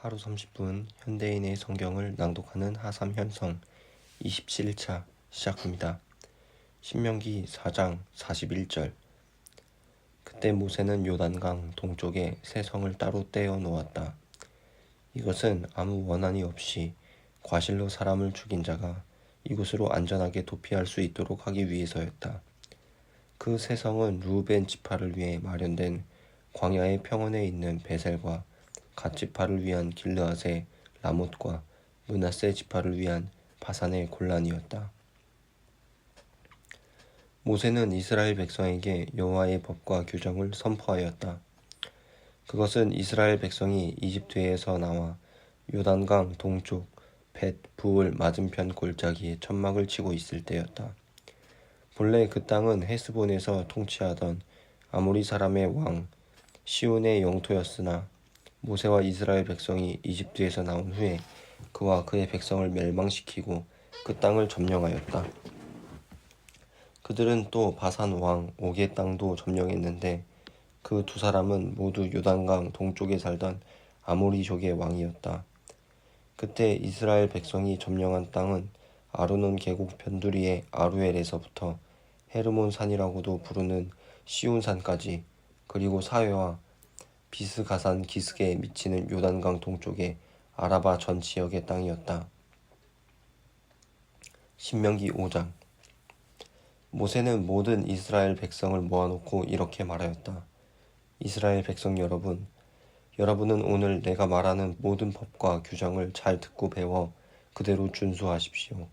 하루 30분 현대인의 성경을 낭독하는 하삼현성 27차 시작합니다. 신명기 4장 41절. 그때 모세는 요단강 동쪽에 새 성을 따로 떼어 놓았다. 이것은 아무 원한이 없이 과실로 사람을 죽인 자가 이곳으로 안전하게 도피할 수 있도록 하기 위해서였다. 그 새 성은 르우벤 지파를 위해 마련된 광야의 평원에 있는 베셀과 갓 지파를 위한 길르앗의 라못과 므낫세 지파를 위한 바산의 골란이었다. 모세는 이스라엘 백성에게 여호와의 법과 규정을 선포하였다. 그것은 이스라엘 백성이 이집트에서 나와 요단강 동쪽 벳 부을 맞은편 골짜기에 천막을 치고 있을 때였다. 본래 그 땅은 헤스본에서 통치하던 아모리 사람의 왕 시온의 영토였으나 모세와 이스라엘 백성이 이집트에서 나온 후에 그와 그의 백성을 멸망시키고 그 땅을 점령하였다. 그들은 또 바산 왕 옥의 땅도 점령했는데 그 두 사람은 모두 요단강 동쪽에 살던 아모리족의 왕이었다. 그때 이스라엘 백성이 점령한 땅은 아르논 계곡 변두리의 아루엘에서부터 헤르몬 산이라고도 부르는 시온산까지, 그리고 사회와 비스가산 기슭에 미치는 요단강 동쪽의 아라바 전 지역의 땅이었다. 신명기 5장. 모세는 모든 이스라엘 백성을 모아놓고 이렇게 말하였다. 이스라엘 백성 여러분, 여러분은 오늘 내가 말하는 모든 법과 규정을 잘 듣고 배워 그대로 준수하십시오.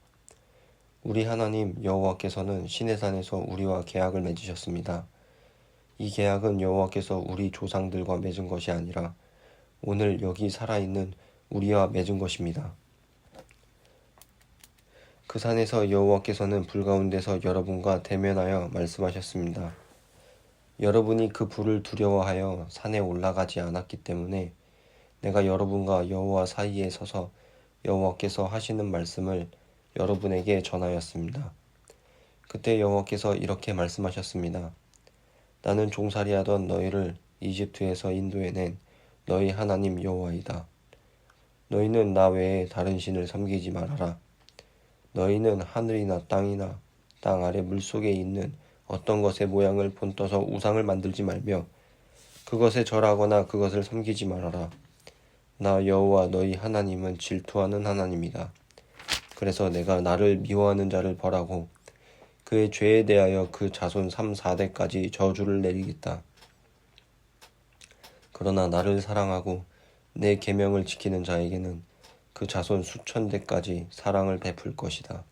우리 하나님 여호와께서는 시내산에서 우리와 계약을 맺으셨습니다. 이 계약은 여호와께서 우리 조상들과 맺은 것이 아니라 오늘 여기 살아있는 우리와 맺은 것입니다. 그 산에서 여호와께서는 불 가운데서 여러분과 대면하여 말씀하셨습니다. 여러분이 그 불을 두려워하여 산에 올라가지 않았기 때문에 내가 여러분과 여호와 사이에 서서 여호와께서 하시는 말씀을 여러분에게 전하였습니다. 그때 여호와께서 이렇게 말씀하셨습니다. 나는 종살이하던 너희를 이집트에서 인도해낸 너희 하나님 여호와이다. 너희는 나 외에 다른 신을 섬기지 말아라. 너희는 하늘이나 땅이나 땅 아래 물속에 있는 어떤 것의 모양을 본떠서 우상을 만들지 말며 그것에 절하거나 그것을 섬기지 말아라. 나 여호와 너희 하나님은 질투하는 하나님이다. 그래서 내가 나를 미워하는 자를 벌하고 그의 죄에 대하여 그 자손 3, 4대까지 저주를 내리겠다. 그러나 나를 사랑하고 내 계명을 지키는 자에게는 그 자손 수천 대까지 사랑을 베풀 것이다.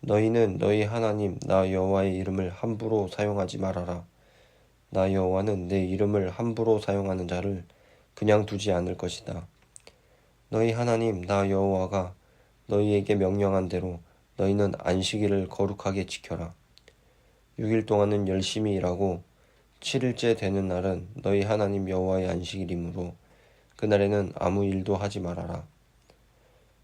너희는 너희 하나님 나 여호와의 이름을 함부로 사용하지 말아라. 나 여호와는 내 이름을 함부로 사용하는 자를 그냥 두지 않을 것이다. 너희 하나님 나 여호와가 너희에게 명령한 대로 너희는 안식일을 거룩하게 지켜라. 6일 동안은 열심히 일하고 7일째 되는 날은 너희 하나님 여호와의 안식일이므로 그날에는 아무 일도 하지 말아라.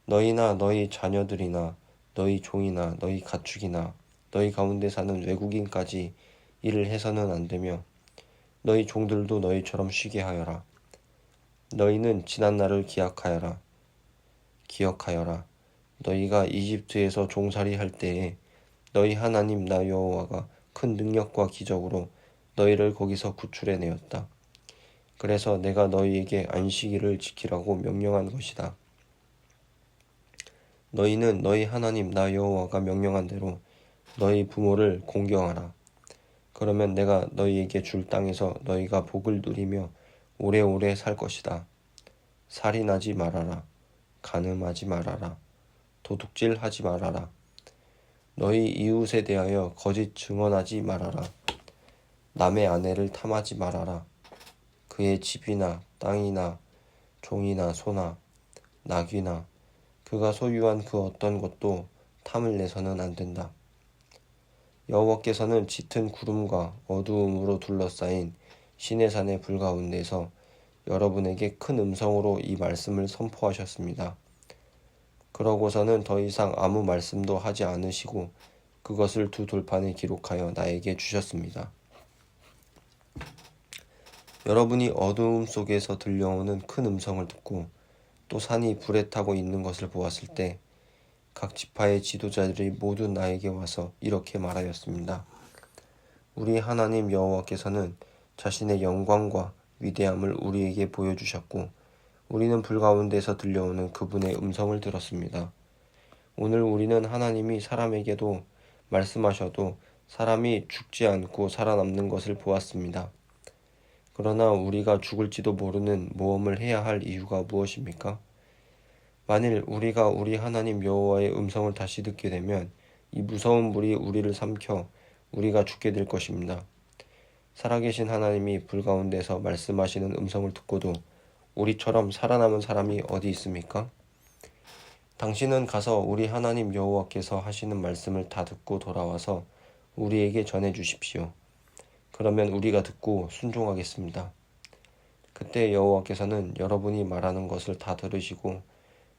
너희나 너희 자녀들이나 너희 종이나 너희 가축이나 너희 가운데 사는 외국인까지 일을 해서는 안 되며 너희 종들도 너희처럼 쉬게 하여라. 너희는 지난 날을 기억하여라. 너희가 이집트에서 종살이 할 때에 너희 하나님 나 여호와가 큰 능력과 기적으로 너희를 거기서 구출해 내었다. 그래서 내가 너희에게 안식일을 지키라고 명령한 것이다. 너희는 너희 하나님 나 여호와가 명령한 대로 너희 부모를 공경하라. 그러면 내가 너희에게 줄 땅에서 너희가 복을 누리며 오래오래 살 것이다. 살인하지 말아라. 간음하지 말아라. 도둑질하지 말아라. 너희 이웃에 대하여 거짓 증언하지 말아라. 남의 아내를 탐하지 말아라. 그의 집이나 땅이나 종이나 소나 나귀나 그가 소유한 그 어떤 것도 탐을 내서는 안 된다. 여호와께서는 짙은 구름과 어두움으로 둘러싸인 시내산의 불 가운데서 여러분에게 큰 음성으로 이 말씀을 선포하셨습니다. 그러고서는 더 이상 아무 말씀도 하지 않으시고 그것을 두 돌판에 기록하여 나에게 주셨습니다. 여러분이 어두움 속에서 들려오는 큰 음성을 듣고 또 산이 불에 타고 있는 것을 보았을 때 각 지파의 지도자들이 모두 나에게 와서 이렇게 말하였습니다. 우리 하나님 여호와께서는 자신의 영광과 위대함을 우리에게 보여주셨고 우리는 불 가운데서 들려오는 그분의 음성을 들었습니다. 오늘 우리는 하나님이 사람에게도 말씀하셔도 사람이 죽지 않고 살아남는 것을 보았습니다. 그러나 우리가 죽을지도 모르는 모험을 해야 할 이유가 무엇입니까? 만일 우리가 우리 하나님 여호와의 음성을 다시 듣게 되면 이 무서운 물이 우리를 삼켜 우리가 죽게 될 것입니다. 살아계신 하나님이 불 가운데서 말씀하시는 음성을 듣고도 우리처럼 살아남은 사람이 어디 있습니까? 당신은 가서 우리 하나님 여호와께서 하시는 말씀을 다 듣고 돌아와서 우리에게 전해 주십시오. 그러면 우리가 듣고 순종하겠습니다. 그때 여호와께서는 여러분이 말하는 것을 다 들으시고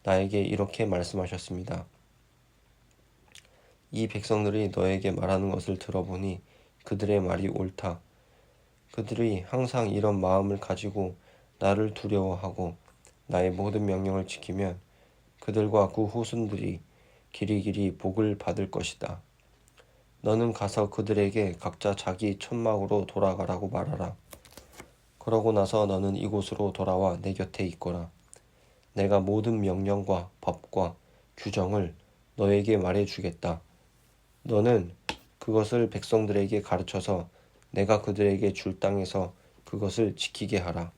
나에게 이렇게 말씀하셨습니다. 이 백성들이 너에게 말하는 것을 들어보니 그들의 말이 옳다. 그들이 항상 이런 마음을 가지고 나를 두려워하고 나의 모든 명령을 지키면 그들과 그 후손들이 길이길이 복을 받을 것이다. 너는 가서 그들에게 각자 자기 천막으로 돌아가라고 말하라. 그러고 나서 너는 이곳으로 돌아와 내 곁에 있거라. 내가 모든 명령과 법과 규정을 너에게 말해주겠다. 너는 그것을 백성들에게 가르쳐서 내가 그들에게 줄 땅에서 그것을 지키게 하라.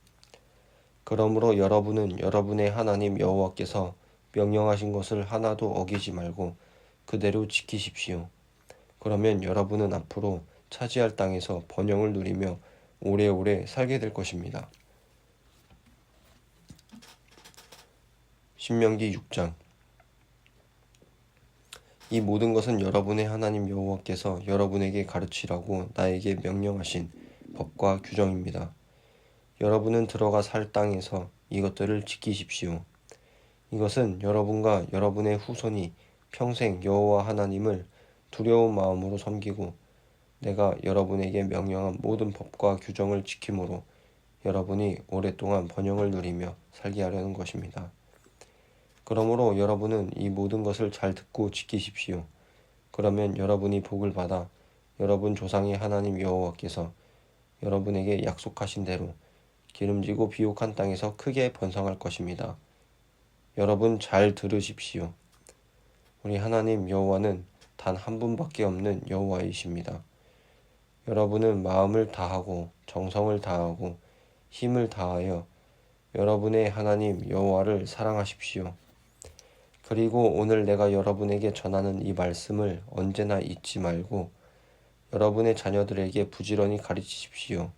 그러므로 여러분은 여러분의 하나님 여호와께서 명령하신 것을 하나도 어기지 말고 그대로 지키십시오. 그러면 여러분은 앞으로 차지할 땅에서 번영을 누리며 오래오래 살게 될 것입니다. 신명기 6장. 이 모든 것은 여러분의 하나님 여호와께서 여러분에게 가르치라고 나에게 명령하신 법과 규정입니다. 여러분은 들어가 살 땅에서 이것들을 지키십시오. 이것은 여러분과 여러분의 후손이 평생 여호와 하나님을 두려운 마음으로 섬기고 내가 여러분에게 명령한 모든 법과 규정을 지킴으로 여러분이 오랫동안 번영을 누리며 살게 하려는 것입니다. 그러므로 여러분은 이 모든 것을 잘 듣고 지키십시오. 그러면 여러분이 복을 받아 여러분 조상의 하나님 여호와께서 여러분에게 약속하신 대로 기름지고 비옥한 땅에서 크게 번성할 것입니다. 여러분 잘 들으십시오. 우리 하나님 여호와는 단 한 분밖에 없는 여호와이십니다. 여러분은 마음을 다하고 정성을 다하고 힘을 다하여 여러분의 하나님 여호와를 사랑하십시오. 그리고 오늘 내가 여러분에게 전하는 이 말씀을 언제나 잊지 말고 여러분의 자녀들에게 부지런히 가르치십시오.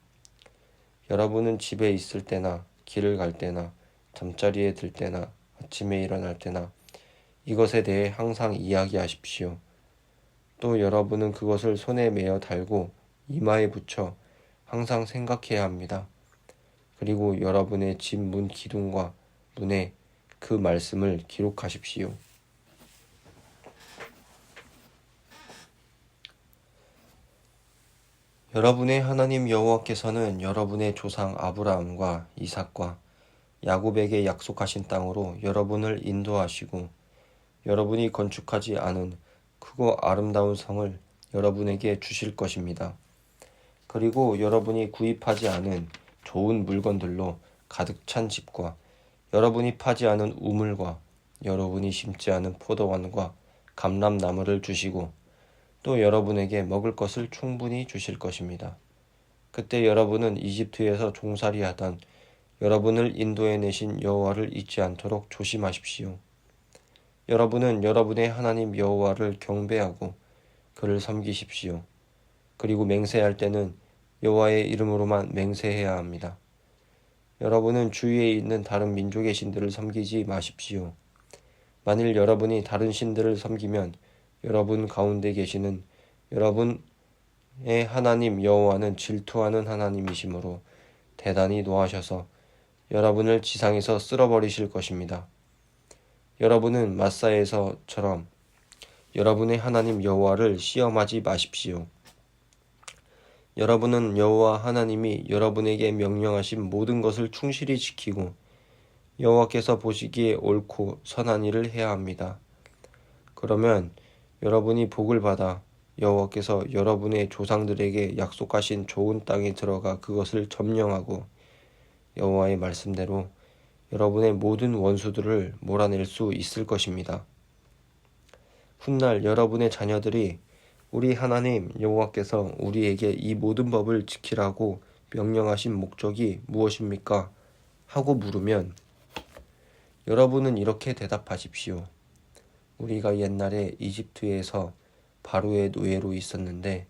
여러분은 집에 있을 때나 길을 갈 때나 잠자리에 들 때나 아침에 일어날 때나 이것에 대해 항상 이야기하십시오. 또 여러분은 그것을 손에 매어 달고 이마에 붙여 항상 생각해야 합니다. 그리고 여러분의 집 문 기둥과 문에 그 말씀을 기록하십시오. 여러분의 하나님 여호와께서는 여러분의 조상 아브라함과 이삭과 야곱에게 약속하신 땅으로 여러분을 인도하시고 여러분이 건축하지 않은 크고 아름다운 성을 여러분에게 주실 것입니다. 그리고 여러분이 구입하지 않은 좋은 물건들로 가득 찬 집과 여러분이 파지 않은 우물과 여러분이 심지 않은 포도원과 감람나무를 주시고 또 여러분에게 먹을 것을 충분히 주실 것입니다. 그때 여러분은 이집트에서 종살이하던 여러분을 인도해내신 여호와를 잊지 않도록 조심하십시오. 여러분은 여러분의 하나님 여호와를 경배하고 그를 섬기십시오. 그리고 맹세할 때는 여호와의 이름으로만 맹세해야 합니다. 여러분은 주위에 있는 다른 민족의 신들을 섬기지 마십시오. 만일 여러분이 다른 신들을 섬기면 여러분 가운데 계시는 여러분의 하나님 여호와는 질투하는 하나님이시므로 대단히 노하셔서 여러분을 지상에서 쓸어버리실 것입니다. 여러분은 마사에서처럼 여러분의 하나님 여호와를 시험하지 마십시오. 여러분은 여호와 하나님이 여러분에게 명령하신 모든 것을 충실히 지키고 여호와께서 보시기에 옳고 선한 일을 해야 합니다. 그러면 여러분이 복을 받아 여호와께서 여러분의 조상들에게 약속하신 좋은 땅에 들어가 그것을 점령하고 여호와의 말씀대로 여러분의 모든 원수들을 몰아낼 수 있을 것입니다. 훗날 여러분의 자녀들이 우리 하나님 여호와께서 우리에게 이 모든 법을 지키라고 명령하신 목적이 무엇입니까? 하고 물으면 여러분은 이렇게 대답하십시오. 우리가 옛날에 이집트에서 바로의 노예로 있었는데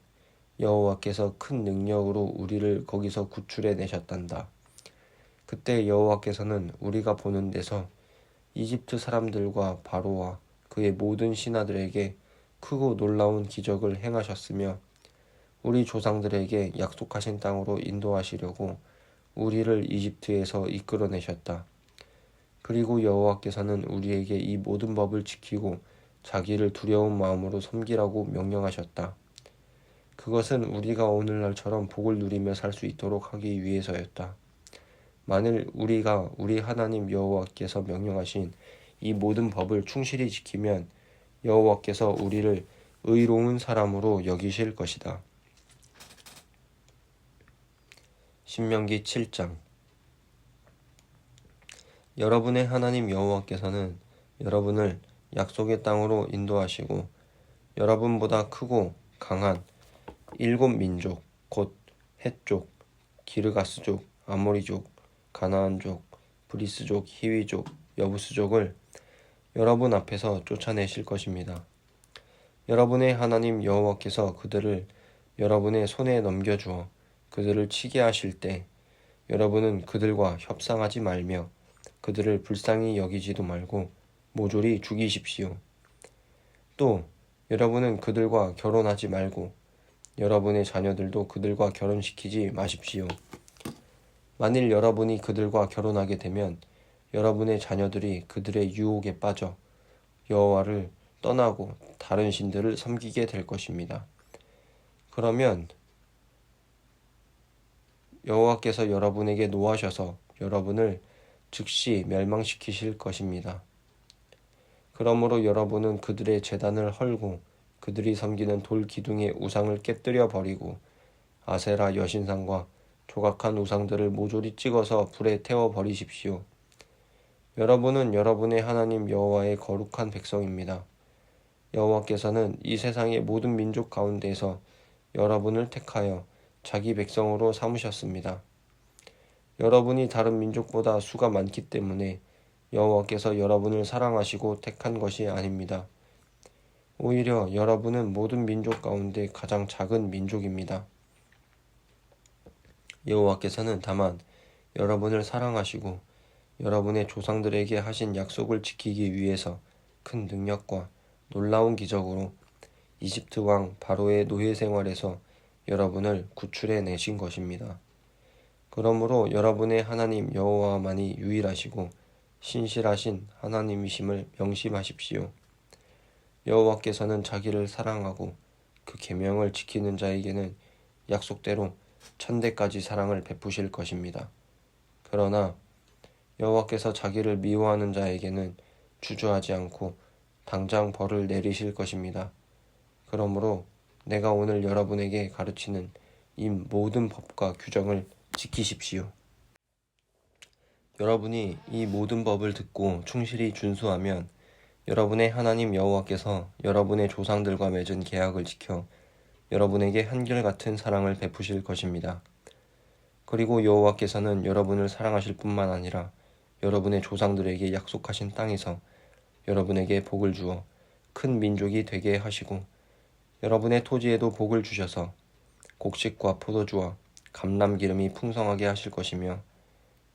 여호와께서 큰 능력으로 우리를 거기서 구출해 내셨단다. 그때 여호와께서는 우리가 보는 데서 이집트 사람들과 바로와 그의 모든 신하들에게 크고 놀라운 기적을 행하셨으며 우리 조상들에게 약속하신 땅으로 인도하시려고 우리를 이집트에서 이끌어내셨다. 그리고 여호와께서는 우리에게 이 모든 법을 지키고 자기를 두려운 마음으로 섬기라고 명령하셨다. 그것은 우리가 오늘날처럼 복을 누리며 살 수 있도록 하기 위해서였다. 만일 우리가 우리 하나님 여호와께서 명령하신 이 모든 법을 충실히 지키면 여호와께서 우리를 의로운 사람으로 여기실 것이다. 신명기 7장. 여러분의 하나님 여호와께서는 여러분을 약속의 땅으로 인도하시고 여러분보다 크고 강한 7민족 곧 헷족, 기르가스족, 아모리족, 가나안족, 브리스족, 히위족, 여부스족을 여러분 앞에서 쫓아내실 것입니다. 여러분의 하나님 여호와께서 그들을 여러분의 손에 넘겨주어 그들을 치게 하실 때 여러분은 그들과 협상하지 말며 그들을 불쌍히 여기지도 말고 모조리 죽이십시오. 또 여러분은 그들과 결혼하지 말고 여러분의 자녀들도 그들과 결혼시키지 마십시오. 만일 여러분이 그들과 결혼하게 되면 여러분의 자녀들이 그들의 유혹에 빠져 여호와를 떠나고 다른 신들을 섬기게 될 것입니다. 그러면 여호와께서 여러분에게 노하셔서 여러분을 즉시 멸망시키실 것입니다. 그러므로 여러분은 그들의 제단을 헐고 그들이 섬기는 돌 기둥의 우상을 깨뜨려 버리고 아세라 여신상과 조각한 우상들을 모조리 찍어서 불에 태워 버리십시오. 여러분은 여러분의 하나님 여호와의 거룩한 백성입니다. 여호와께서는 이 세상의 모든 민족 가운데서 여러분을 택하여 자기 백성으로 삼으셨습니다. 여러분이 다른 민족보다 수가 많기 때문에 여호와께서 여러분을 사랑하시고 택한 것이 아닙니다. 오히려 여러분은 모든 민족 가운데 가장 작은 민족입니다. 여호와께서는 다만 여러분을 사랑하시고 여러분의 조상들에게 하신 약속을 지키기 위해서 큰 능력과 놀라운 기적으로 이집트 왕 바로의 노예 생활에서 여러분을 구출해 내신 것입니다. 그러므로 여러분의 하나님 여호와만이 유일하시고 신실하신 하나님이심을 명심하십시오. 여호와께서는 자기를 사랑하고 그 계명을 지키는 자에게는 약속대로 천대까지 사랑을 베푸실 것입니다. 그러나 여호와께서 자기를 미워하는 자에게는 주저하지 않고 당장 벌을 내리실 것입니다. 그러므로 내가 오늘 여러분에게 가르치는 이 모든 법과 규정을 지키십시오. 여러분이 이 모든 법을 듣고 충실히 준수하면 여러분의 하나님 여호와께서 여러분의 조상들과 맺은 계약을 지켜 여러분에게 한결같은 사랑을 베푸실 것입니다. 그리고 여호와께서는 여러분을 사랑하실 뿐만 아니라 여러분의 조상들에게 약속하신 땅에서 여러분에게 복을 주어 큰 민족이 되게 하시고 여러분의 토지에도 복을 주셔서 곡식과 포도주와 감람기름이 풍성하게 하실 것이며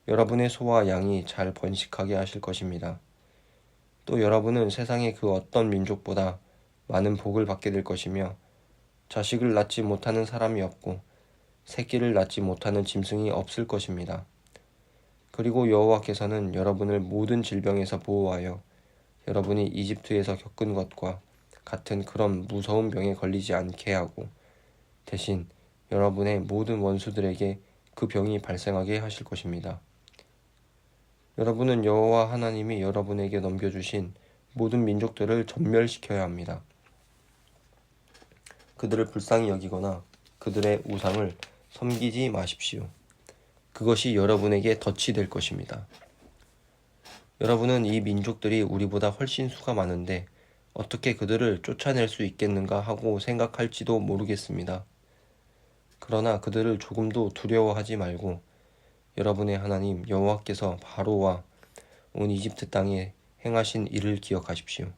여러분의 소와 양이 잘 번식하게 하실 것입니다. 또 여러분은 세상의 그 어떤 민족보다 많은 복을 받게 될 것이며 자식을 낳지 못하는 사람이 없고 새끼를 낳지 못하는 짐승이 없을 것입니다. 그리고 여호와께서는 여러분을 모든 질병에서 보호하여 여러분이 이집트에서 겪은 것과 같은 그런 무서운 병에 걸리지 않게 하고 대신 여러분의 모든 원수들에게 그 병이 발생하게 하실 것입니다. 여러분은 여호와 하나님이 여러분에게 넘겨주신 모든 민족들을 전멸시켜야 합니다. 그들을 불쌍히 여기거나 그들의 우상을 섬기지 마십시오. 그것이 여러분에게 덫이 될 것입니다. 여러분은 이 민족들이 우리보다 훨씬 수가 많은데 어떻게 그들을 쫓아낼 수 있겠는가 하고 생각할지도 모르겠습니다. 그러나 그들을 조금도 두려워하지 말고 여러분의 하나님 여호와께서 바로와 온 이집트 땅에 행하신 일을 기억하십시오.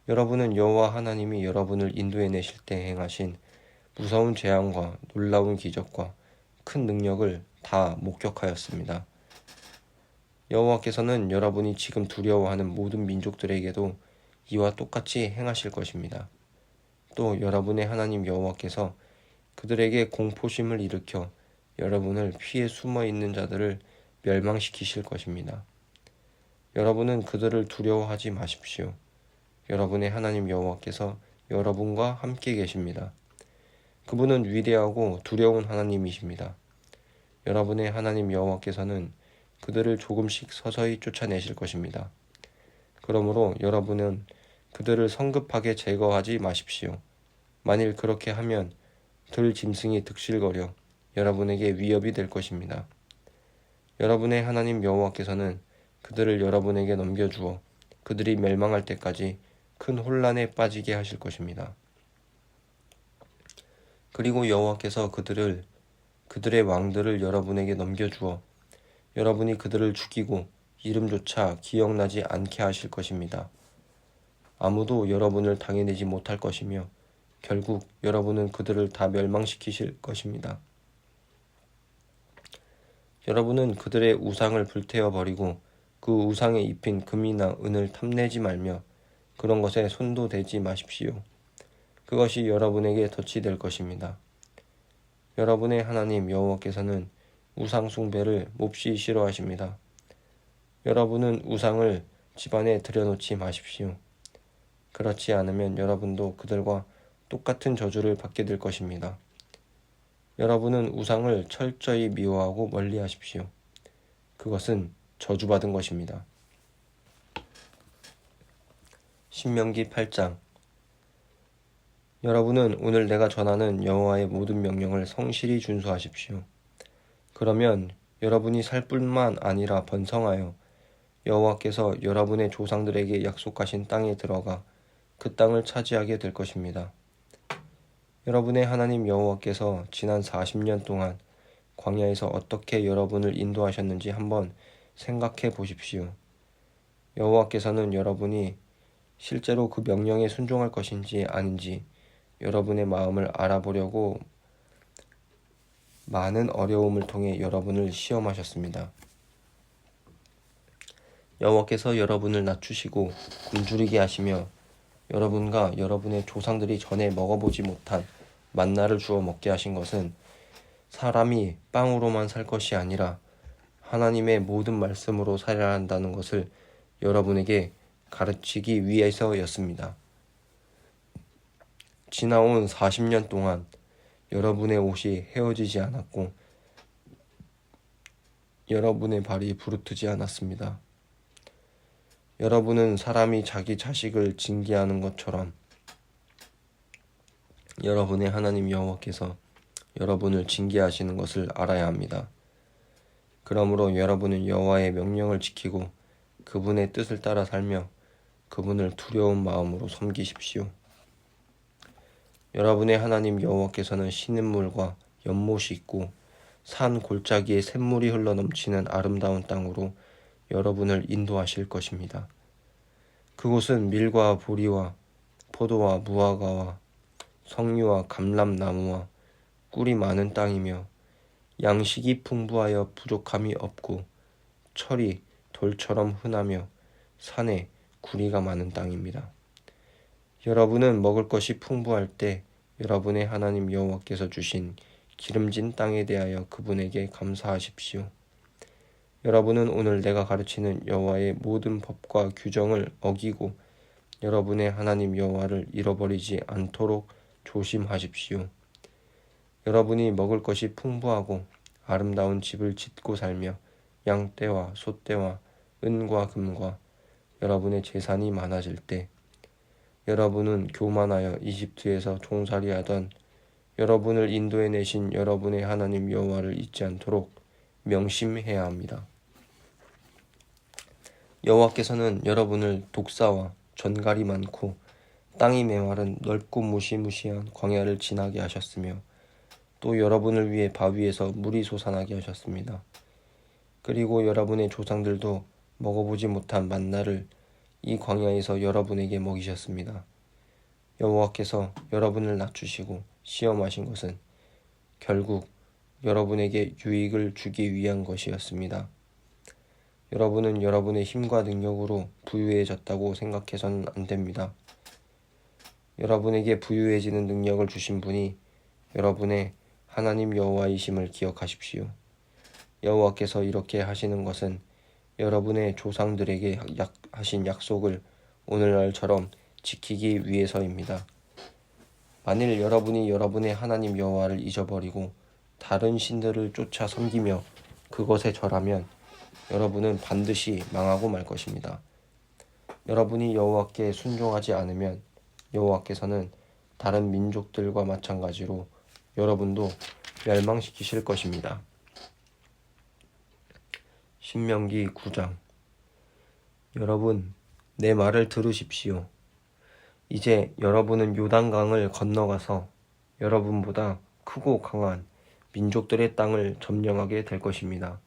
여러분은 여호와 하나님이 여러분을 인도해내실 때 행하신 무서운 재앙과 놀라운 기적과 큰 능력을 다 목격하였습니다. 여호와께서는 여러분이 지금 두려워하는 모든 민족들에게도 이와 똑같이 행하실 것입니다. 또 여러분의 하나님 여호와께서 그들에게 공포심을 일으켜 여러분을 피해 숨어 있는 자들을 멸망시키실 것입니다. 여러분은 그들을 두려워하지 마십시오. 여러분의 하나님 여호와께서 여러분과 함께 계십니다. 그분은 위대하고 두려운 하나님이십니다. 여러분의 하나님 여호와께서는 그들을 조금씩 서서히 쫓아내실 것입니다. 그러므로 여러분은 그들을 성급하게 제거하지 마십시오. 만일 그렇게 하면 들 짐승이 득실거려 여러분에게 위협이 될 것입니다. 여러분의 하나님 여호와께서는 그들을 여러분에게 넘겨주어 그들이 멸망할 때까지 큰 혼란에 빠지게 하실 것입니다. 그리고 여호와께서 그들의 왕들을 여러분에게 넘겨주어 여러분이 그들을 죽이고 이름조차 기억나지 않게 하실 것입니다. 아무도 여러분을 당해내지 못할 것이며 결국 여러분은 그들을 다 멸망시키실 것입니다. 여러분은 그들의 우상을 불태워 버리고 그 우상에 입힌 금이나 은을 탐내지 말며 그런 것에 손도 대지 마십시오. 그것이 여러분에게 덫이 될 것입니다. 여러분의 하나님 여호와께서는 우상 숭배를 몹시 싫어하십니다. 여러분은 우상을 집안에 들여놓지 마십시오. 그렇지 않으면 여러분도 그들과 똑같은 저주를 받게 될 것입니다. 여러분은 우상을 철저히 미워하고 멀리하십시오. 그것은 저주받은 것입니다. 신명기 8장. 여러분은 오늘 내가 전하는 여호와의 모든 명령을 성실히 준수하십시오. 그러면 여러분이 살 뿐만 아니라 번성하여 여호와께서 여러분의 조상들에게 약속하신 땅에 들어가 그 땅을 차지하게 될 것입니다. 여러분의 하나님 여호와께서 지난 40년 동안 광야에서 어떻게 여러분을 인도하셨는지 한번 생각해 보십시오. 여호와께서는 여러분이 실제로 그 명령에 순종할 것인지 아닌지 여러분의 마음을 알아보려고 많은 어려움을 통해 여러분을 시험하셨습니다. 여호와께서 여러분을 낮추시고 굶주리게 하시며 여러분과 여러분의 조상들이 전에 먹어보지 못한 만나를 주어 먹게 하신 것은 사람이 빵으로만 살 것이 아니라 하나님의 모든 말씀으로 살아야 한다는 것을 여러분에게 가르치기 위해서였습니다. 지나온 40년 동안 여러분의 옷이 헤어지지 않았고 여러분의 발이 부르트지 않았습니다. 여러분은 사람이 자기 자식을 징계하는 것처럼 여러분의 하나님 여호와께서 여러분을 징계하시는 것을 알아야 합니다. 그러므로 여러분은 여호와의 명령을 지키고 그분의 뜻을 따라 살며 그분을 두려운 마음으로 섬기십시오. 여러분의 하나님 여호와께서는 신음물과 연못이 있고 산 골짜기에 샘물이 흘러넘치는 아름다운 땅으로 여러분을 인도하실 것입니다. 그곳은 밀과 보리와 포도와 무화과와 석류와 감람나무와 꿀이 많은 땅이며 양식이 풍부하여 부족함이 없고 철이 돌처럼 흔하며 산에 구리가 많은 땅입니다. 여러분은 먹을 것이 풍부할 때 여러분의 하나님 여호와께서 주신 기름진 땅에 대하여 그분에게 감사하십시오. 여러분은 오늘 내가 가르치는 여호와의 모든 법과 규정을 어기고 여러분의 하나님 여호와를 잃어버리지 않도록 조심하십시오. 여러분이 먹을 것이 풍부하고 아름다운 집을 짓고 살며 양떼와 소떼와 은과 금과 여러분의 재산이 많아질 때 여러분은 교만하여 이집트에서 종살이하던 여러분을 인도해 내신 여러분의 하나님 여호와를 잊지 않도록 명심해야 합니다. 여호와께서는 여러분을 독사와 전갈이 많고 땅이 메마른 넓고 무시무시한 광야를 지나게 하셨으며 또 여러분을 위해 바위에서 물이 솟아나게 하셨습니다. 그리고 여러분의 조상들도 먹어보지 못한 만나를 이 광야에서 여러분에게 먹이셨습니다. 여호와께서 여러분을 낮추시고 시험하신 것은 결국 여러분에게 유익을 주기 위한 것이었습니다. 여러분은 여러분의 힘과 능력으로 부유해졌다고 생각해서는 안 됩니다. 여러분에게 부유해지는 능력을 주신 분이 여러분의 하나님 여호와이심을 기억하십시오. 여호와께서 이렇게 하시는 것은 여러분의 조상들에게 하신 약속을 오늘날처럼 지키기 위해서입니다. 만일 여러분이 여러분의 하나님 여호와를 잊어버리고 다른 신들을 쫓아 섬기며 그것에 절하면 여러분은 반드시 망하고 말 것입니다. 여러분이 여호와께 순종하지 않으면 여호와께서는 다른 민족들과 마찬가지로 여러분도 멸망시키실 것입니다. 신명기 9장. 여러분, 내 말을 들으십시오. 이제 여러분은 요단강을 건너가서 여러분보다 크고 강한 민족들의 땅을 점령하게 될 것입니다.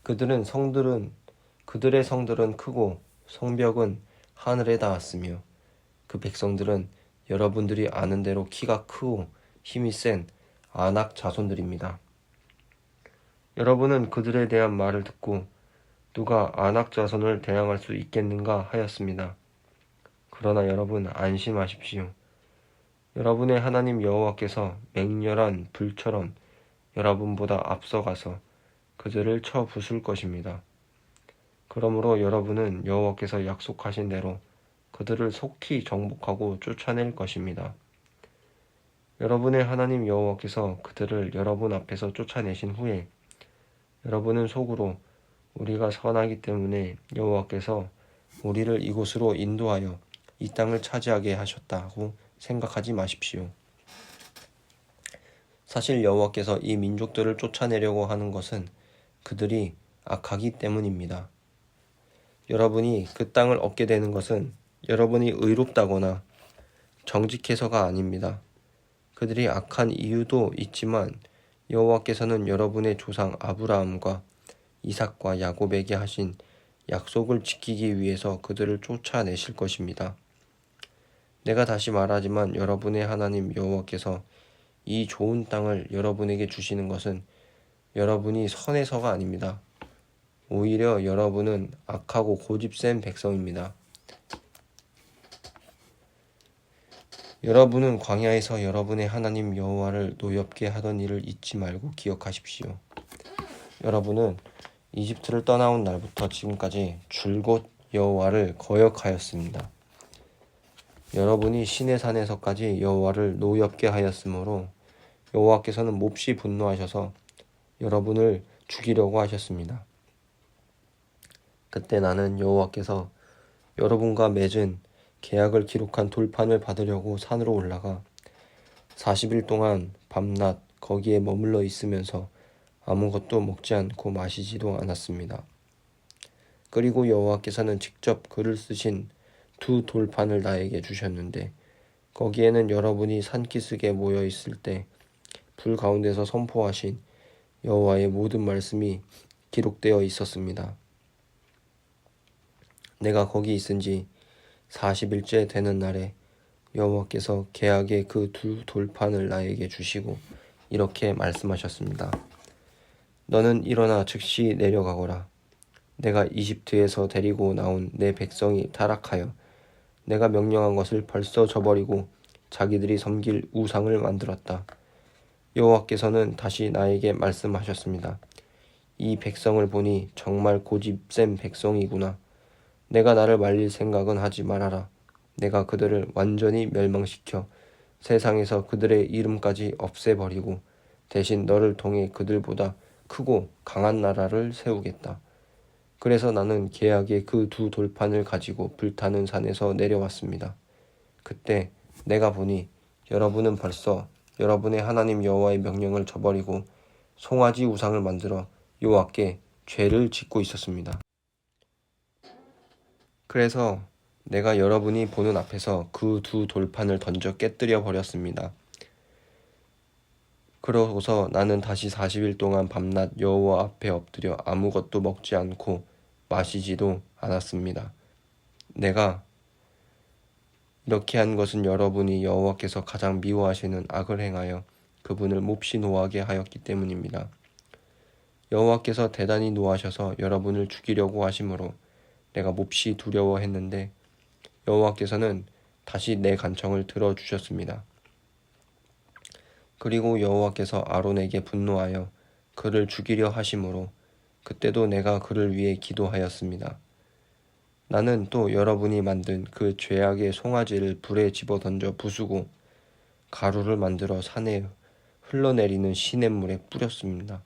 그들의 성들은 크고 성벽은 하늘에 닿았으며 그 백성들은 여러분들이 아는 대로 키가 크고 힘이 센 아낙 자손들입니다. 여러분은 그들에 대한 말을 듣고 누가 아낙 자손을 대항할 수 있겠는가 하였습니다. 그러나 여러분 안심하십시오. 여러분의 하나님 여호와께서 맹렬한 불처럼 여러분보다 앞서가서 그들을 쳐 부술 것입니다. 그러므로 여러분은 여호와께서 약속하신 대로 그들을 속히 정복하고 쫓아낼 것입니다. 여러분의 하나님 여호와께서 그들을 여러분 앞에서 쫓아내신 후에 여러분은 속으로 우리가 선하기 때문에 여호와께서 우리를 이곳으로 인도하여 이 땅을 차지하게 하셨다고 생각하지 마십시오. 사실 여호와께서 이 민족들을 쫓아내려고 하는 것은 그들이 악하기 때문입니다. 여러분이 그 땅을 얻게 되는 것은 여러분이 의롭다거나 정직해서가 아닙니다. 그들이 악한 이유도 있지만 여호와께서는 여러분의 조상 아브라함과 이삭과 야곱에게 하신 약속을 지키기 위해서 그들을 쫓아내실 것입니다. 내가 다시 말하지만 여러분의 하나님 여호와께서 이 좋은 땅을 여러분에게 주시는 것은 여러분이 선해서가 아닙니다. 오히려 여러분은 악하고 고집센 백성입니다. 여러분은 광야에서 여러분의 하나님 여호와를 노엽게 하던 일을 잊지 말고 기억하십시오. 여러분은 이집트를 떠나온 날부터 지금까지 줄곧 여호와를 거역하였습니다. 여러분이 시내산에서까지 여호와를 노엽게 하였으므로 여호와께서는 몹시 분노하셔서 여러분을 죽이려고 하셨습니다. 그때 나는 여호와께서 여러분과 맺은 계약을 기록한 돌판을 받으려고 산으로 올라가 40일 동안 밤낮 거기에 머물러 있으면서 아무것도 먹지 않고 마시지도 않았습니다. 그리고 여호와께서는 직접 글을 쓰신 2 돌판을 나에게 주셨는데 거기에는 여러분이 산기슭에 모여 있을 때 불 가운데서 선포하신 여호와의 모든 말씀이 기록되어 있었습니다. 내가 거기 있은 지 40일째 되는 날에 여호와께서 계약의 그 2 돌판을 나에게 주시고 이렇게 말씀하셨습니다. 너는 일어나 즉시 내려가거라. 내가 이집트에서 데리고 나온 내 백성이 타락하여 내가 명령한 것을 벌써 저버리고 자기들이 섬길 우상을 만들었다. 여호와께서는 다시 나에게 말씀하셨습니다. 이 백성을 보니 정말 고집센 백성이구나. 내가 나를 말릴 생각은 하지 말아라. 내가 그들을 완전히 멸망시켜 세상에서 그들의 이름까지 없애버리고 대신 너를 통해 그들보다 크고 강한 나라를 세우겠다. 그래서 나는 계약의 그 두 돌판을 가지고 불타는 산에서 내려왔습니다. 그때 내가 보니 여러분은 벌써 여러분의 하나님 여호와의 명령을 저버리고 송아지 우상을 만들어 여호와께 죄를 짓고 있었습니다. 그래서 내가 여러분이 보는 앞에서 그 두 돌판을 던져 깨뜨려 버렸습니다. 그러고서 나는 다시 40일 동안 밤낮 여호와 앞에 엎드려 아무것도 먹지 않고 마시지도 않았습니다. 내가 이렇게 한 것은 여러분이 여호와께서 가장 미워하시는 악을 행하여 그분을 몹시 노하게 하였기 때문입니다. 여호와께서 대단히 노하셔서 여러분을 죽이려고 하심으로 내가 몹시 두려워했는데 여호와께서는 다시 내 간청을 들어주셨습니다. 그리고 여호와께서 아론에게 분노하여 그를 죽이려 하심으로 그때도 내가 그를 위해 기도하였습니다. 나는 또 여러분이 만든 그 죄악의 송아지를 불에 집어던져 부수고 가루를 만들어 산에 흘러내리는 시냇물에 뿌렸습니다.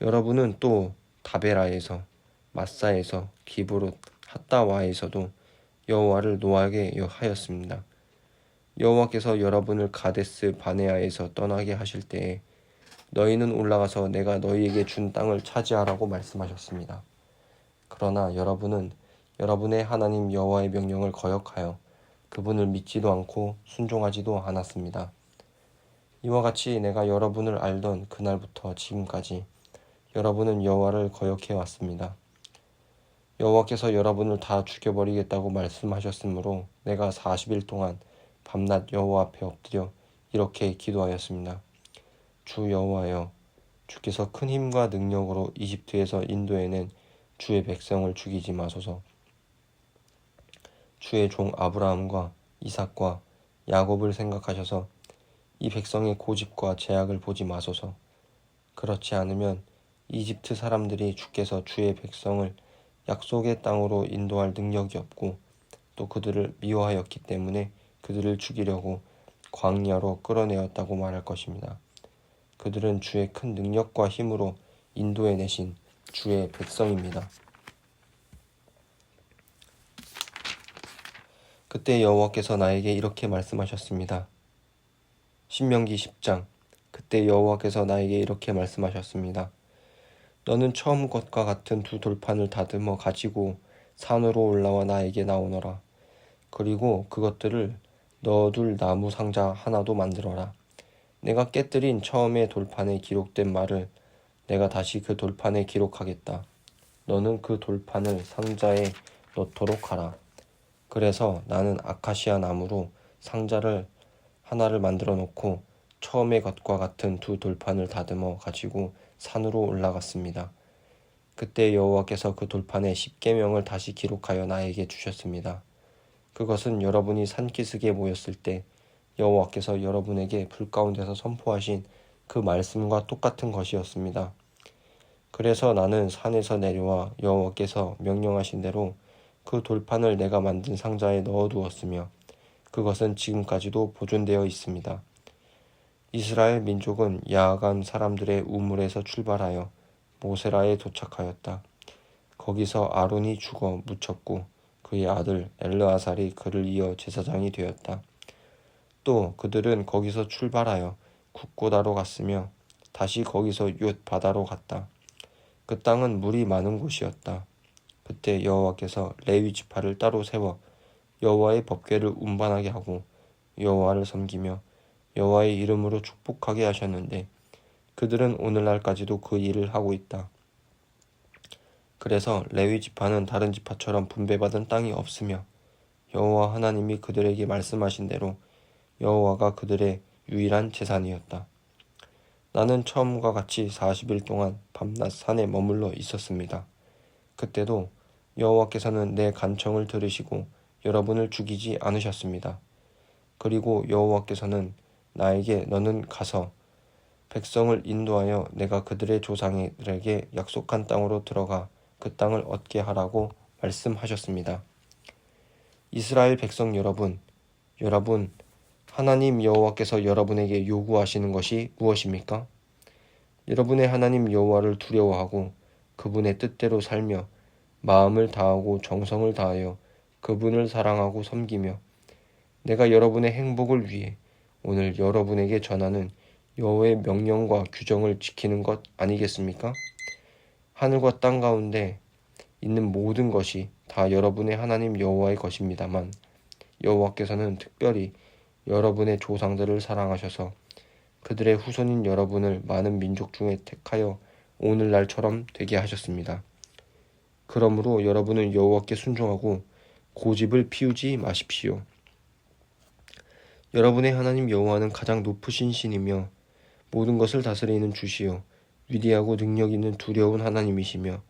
여러분은 또 다베라에서 마사에서 기브롯 핫다와에서도 여호와를 노하게 하였습니다. 여호와께서 여러분을 가데스 바네아에서 떠나게 하실 때에 너희는 올라가서 내가 너희에게 준 땅을 차지하라고 말씀하셨습니다. 그러나 여러분은 여러분의 하나님 여호와의 명령을 거역하여 그분을 믿지도 않고 순종하지도 않았습니다. 이와 같이 내가 여러분을 알던 그날부터 지금까지 여러분은 여호와를 거역해 왔습니다. 여호와께서 여러분을 다 죽여버리겠다고 말씀하셨으므로 내가 40일 동안 밤낮 여호와 앞에 엎드려 이렇게 기도하였습니다. 주 여호와여, 주께서 큰 힘과 능력으로 이집트에서 인도해낸 주의 백성을 죽이지 마소서. 주의 종 아브라함과 이삭과 야곱을 생각하셔서 이 백성의 고집과 제약을 보지 마소서. 그렇지 않으면 이집트 사람들이 주께서 주의 백성을 약속의 땅으로 인도할 능력이 없고 또 그들을 미워하였기 때문에 그들을 죽이려고 광야로 끌어내었다고 말할 것입니다. 그들은 주의 큰 능력과 힘으로 인도해내신 주의 백성입니다. 그때 여호와께서 나에게 이렇게 말씀하셨습니다. 신명기 10장. 그때 여호와께서 나에게 이렇게 말씀하셨습니다. 너는 처음 것과 같은 두 돌판을 다듬어 가지고 산으로 올라와 나에게 나오너라. 그리고 그것들을 넣어둘 나무 상자 하나도 만들어라. 내가 깨뜨린 처음의 돌판에 기록된 말을 내가 다시 그 돌판에 기록하겠다. 너는 그 돌판을 상자에 넣도록 하라. 그래서 나는 아카시아 나무로 상자를 하나를 만들어 놓고 처음의 것과 같은 두 돌판을 다듬어 가지고 산으로 올라갔습니다. 그때 여호와께서 그 돌판에 십계명을 다시 기록하여 나에게 주셨습니다. 그것은 여러분이 산기슭에 모였을 때 여호와께서 여러분에게 불 가운데서 선포하신 그 말씀과 똑같은 것이었습니다. 그래서 나는 산에서 내려와 여호와께서 명령하신 대로 그 돌판을 내가 만든 상자에 넣어두었으며 그것은 지금까지도 보존되어 있습니다. 이스라엘 민족은 야간 사람들의 우물에서 출발하여 모세라에 도착하였다. 거기서 아론이 죽어 묻혔고 그의 아들 엘르아살이 그를 이어 제사장이 되었다. 또 그들은 거기서 출발하여 굽고다로 갔으며 다시 거기서 윳 바다로 갔다. 그 땅은 물이 많은 곳이었다. 그때 여호와께서 레위 지파를 따로 세워 여호와의 법궤를 운반하게 하고 여호와를 섬기며 여호와의 이름으로 축복하게 하셨는데 그들은 오늘날까지도 그 일을 하고 있다. 그래서 레위 지파는 다른 지파처럼 분배받은 땅이 없으며 여호와 하나님이 그들에게 말씀하신 대로 여호와가 그들의 유일한 재산이었다. 나는 처음과 같이 40일 동안 밤낮 산에 머물러 있었습니다. 그때도 여호와께서는 내 간청을 들으시고 여러분을 죽이지 않으셨습니다. 그리고 여호와께서는 나에게 너는 가서 백성을 인도하여 내가 그들의 조상들에게 약속한 땅으로 들어가 그 땅을 얻게 하라고 말씀하셨습니다. 이스라엘 백성 여러분, 하나님 여호와께서 여러분에게 요구하시는 것이 무엇입니까? 여러분의 하나님 여호와를 두려워하고 그분의 뜻대로 살며 마음을 다하고 정성을 다하여 그분을 사랑하고 섬기며 내가 여러분의 행복을 위해 오늘 여러분에게 전하는 여호와의 명령과 규정을 지키는 것 아니겠습니까? 하늘과 땅 가운데 있는 모든 것이 다 여러분의 하나님 여호와의 것입니다만 여호와께서는 특별히 여러분의 조상들을 사랑하셔서 그들의 후손인 여러분을 많은 민족 중에 택하여 오늘날처럼 되게 하셨습니다. 그러므로 여러분은 여호와께 순종하고 고집을 피우지 마십시오. 여러분의 하나님 여호와는 가장 높으신 신이며 모든 것을 다스리는 주시요 위대하고 능력 있는 두려운 하나님이시며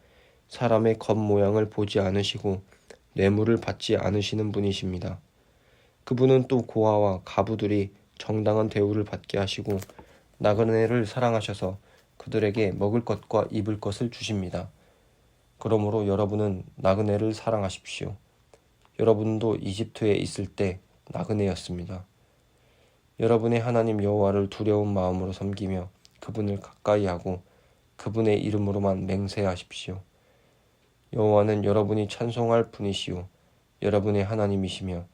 사람의 겉모양을 보지 않으시고 뇌물을 받지 않으시는 분이십니다. 그분은 또 고아와 가부들이 정당한 대우를 받게 하시고 나그네를 사랑하셔서 그들에게 먹을 것과 입을 것을 주십니다. 그러므로 여러분은 나그네를 사랑하십시오. 여러분도 이집트에 있을 때 나그네였습니다. 여러분의 하나님 여호와를 두려운 마음으로 섬기며 그분을 가까이하고 그분의 이름으로만 맹세하십시오. 여호와는 여러분이 찬송할 분이시요 여러분의 하나님이시며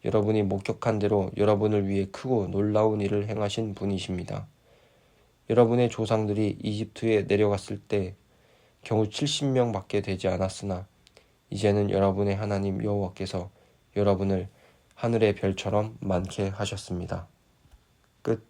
여러분이 목격한 대로 여러분을 위해 크고 놀라운 일을 행하신 분이십니다. 여러분의 조상들이 이집트에 내려갔을 때 겨우 70명밖에 되지 않았으나 이제는 여러분의 하나님 여호와께서 여러분을 하늘의 별처럼 많게 하셨습니다. 끝.